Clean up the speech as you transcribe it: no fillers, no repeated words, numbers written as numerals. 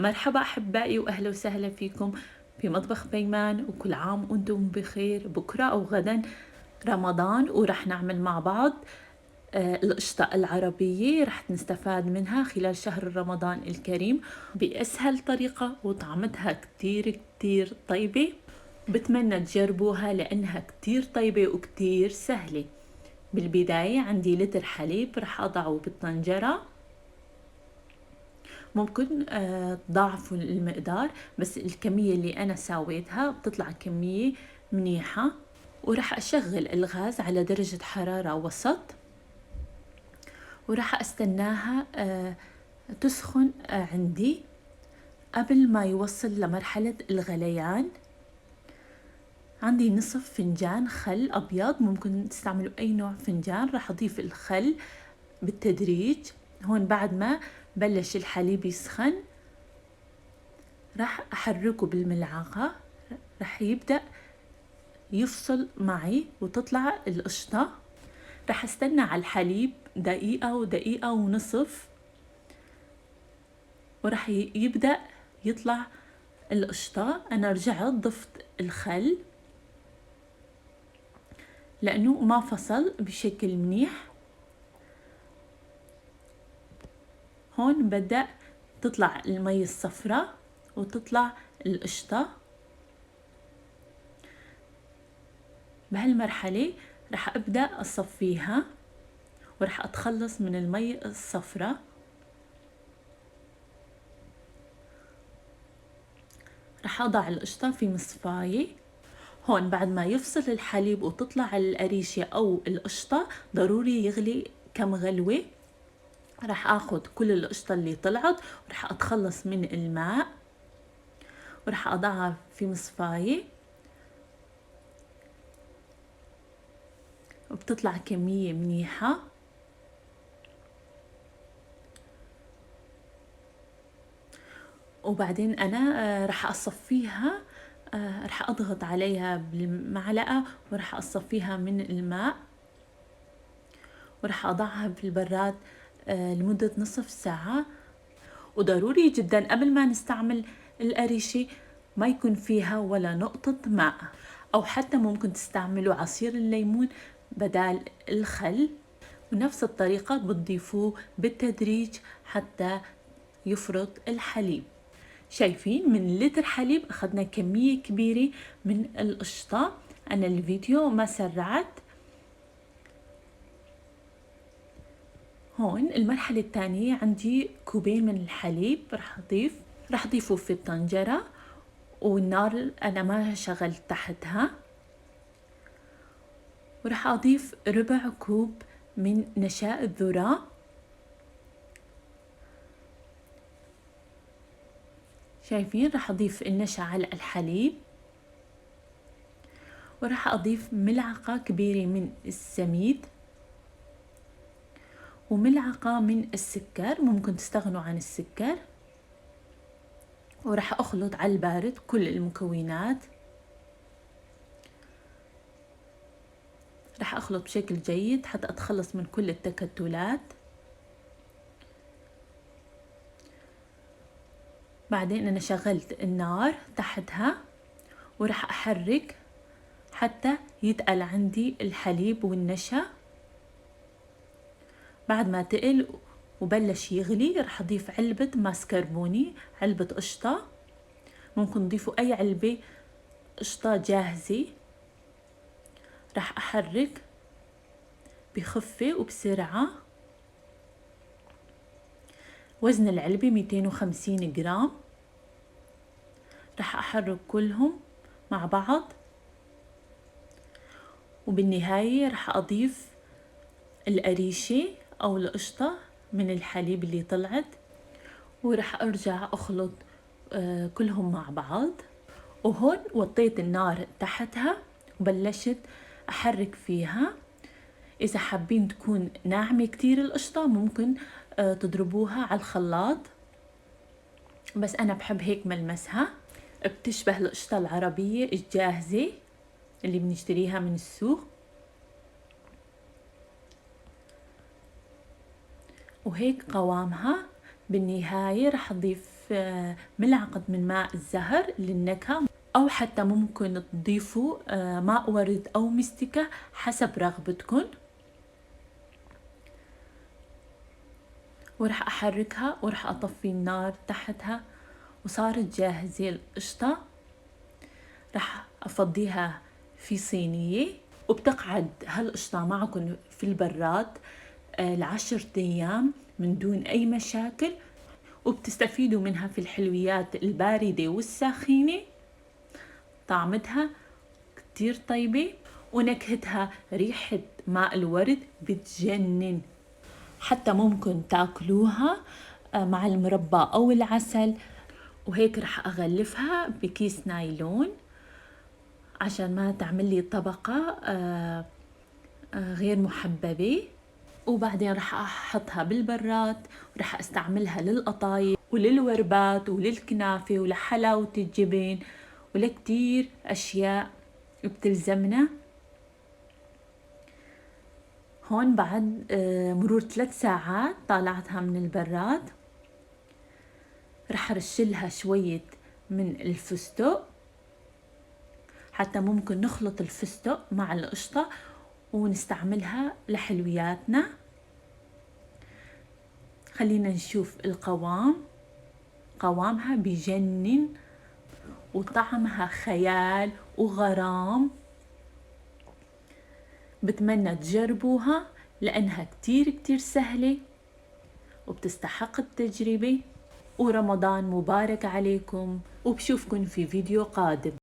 مرحبا أحبائي وأهلا وسهلا فيكم في مطبخ بيمان، وكل عام وأنتم بخير. بكرة أو غدا رمضان ورح نعمل مع بعض القشطة العربية، رح نستفاد منها خلال شهر رمضان الكريم بأسهل طريقة، وطعمتها كتير كتير طيبة. بتمنى تجربوها لأنها كتير طيبة وكتير سهلة. بالبداية عندي لتر حليب رح أضعه بالطنجرة. ممكن تضاعفوا المقدار، بس الكمية اللي أنا سويتها بتطلع كمية منيحة. ورح أشغل الغاز على درجة حرارة وسط، ورح أستناها تسخن عندي قبل ما يوصل لمرحلة الغليان. عندي نصف فنجان خل أبيض، ممكن تستعملوا أي نوع فنجان. رح أضيف الخل بالتدريج. هون بعد ما بلش الحليب يسخن راح أحركه بالملعقة، راح يبدأ يفصل معي وتطلع القشطة. راح استنى على الحليب دقيقة ودقيقة ونصف، وراح يبدأ يطلع القشطة. أنا رجعت ضفت الخل لأنه ما فصل بشكل منيح. هون بدأ تطلع المي الصفراء وتطلع القشطة. بهالمرحلة رح أبدأ أصفيها، ورح أتخلص من المي الصفراء. رح أضع القشطة في مصفاية. هون بعد ما يفصل الحليب وتطلع القريشة أو القشطة ضروري يغلي كم غلوة. رح أخذ كل القشطة اللي طلعت ورح أتخلص من الماء، ورح أضعها في مصفاية، وبتطلع كمية منيحة. وبعدين أنا رح أصفيها، رح أضغط عليها بالمعلقة ورح أصفيها من الماء، ورح أضعها في البراد لمدة نصف ساعة. وضروري جدا قبل ما نستعمل القريشة ما يكون فيها ولا نقطة ماء، أو حتى ممكن تستعملوا عصير الليمون بدال الخل. ونفس الطريقة بتضيفوه بالتدريج حتى يفرط الحليب. شايفين من لتر حليب أخذنا كمية كبيرة من القشطة. أنا الفيديو ما سرعت. هون المرحلة الثانية عندي كوبين من الحليب رح أضيفه في الطنجرة، والنار أنا ما شغلت تحتها. ورح أضيف ربع كوب من نشاء الذرة. شايفين رح أضيف النشا على الحليب، ورح أضيف ملعقة كبيرة من السميد وملعقة من السكر، ممكن تستغنوا عن السكر. ورح أخلط على البارد كل المكونات. رح أخلط بشكل جيد حتى أتخلص من كل التكتلات. بعدين أنا شغلت النار تحتها، ورح أحرك حتى يتقل عندي الحليب والنشا. بعد ما تقل وبلش يغلي رح أضيف علبة ماسكربوني، علبة قشطة. ممكن تضيفوا أي علبة قشطة جاهزة. رح أحرك بخفة وبسرعة. وزن العلبة 250 جرام. رح أحرك كلهم مع بعض، وبالنهاية رح أضيف القريشة أو القشطة من الحليب اللي طلعت، ورح أرجع أخلط كلهم مع بعض. وهون وطيت النار تحتها وبلشت أحرك فيها. إذا حابين تكون ناعمة كتير القشطة ممكن تضربوها على الخلاط، بس أنا بحب هيك ملمسها. بتشبه القشطة العربية الجاهزة اللي بنشتريها من السوق. وهيك قوامها. بالنهاية رح أضيف نضيف ملعقة من ماء الزهر للنكهة، أو حتى ممكن تضيفوا ماء ورد أو مستكة حسب رغبتكم. وراح أحركها وراح أطفي النار تحتها، وصارت جاهزة القشطة. راح أفضيها في صينية، وبتقعد هالقشطة معكم في البراد ل10 أيام من دون أي مشاكل، وبتستفيدوا منها في الحلويات الباردة والساخنة. طعمتها كتير طيبة، ونكهتها ريحة ماء الورد بتجنن. حتى ممكن تاكلوها مع المربى أو العسل. وهيك رح أغلفها بكيس نايلون عشان ما تعمل لي طبقة غير محببة. وبعدين رح أحطها بالبراد، ورح أستعملها للقطايف وللوربات وللكنافة ولحلاوة الجبن ولكتير أشياء بتلزمنا. هون بعد مرور 3 ساعات طالعتها من البراد، رح أرشلها شوية من الفستق، حتى ممكن نخلط الفستق مع القشطة ونستعملها لحلوياتنا. خلينا نشوف القوام. قوامها بجنن وطعمها خيال وغرام. بتمنى تجربوها لأنها كتير سهلة وبتستحق التجربة. ورمضان مبارك عليكم، وبشوفكن في فيديو قادم.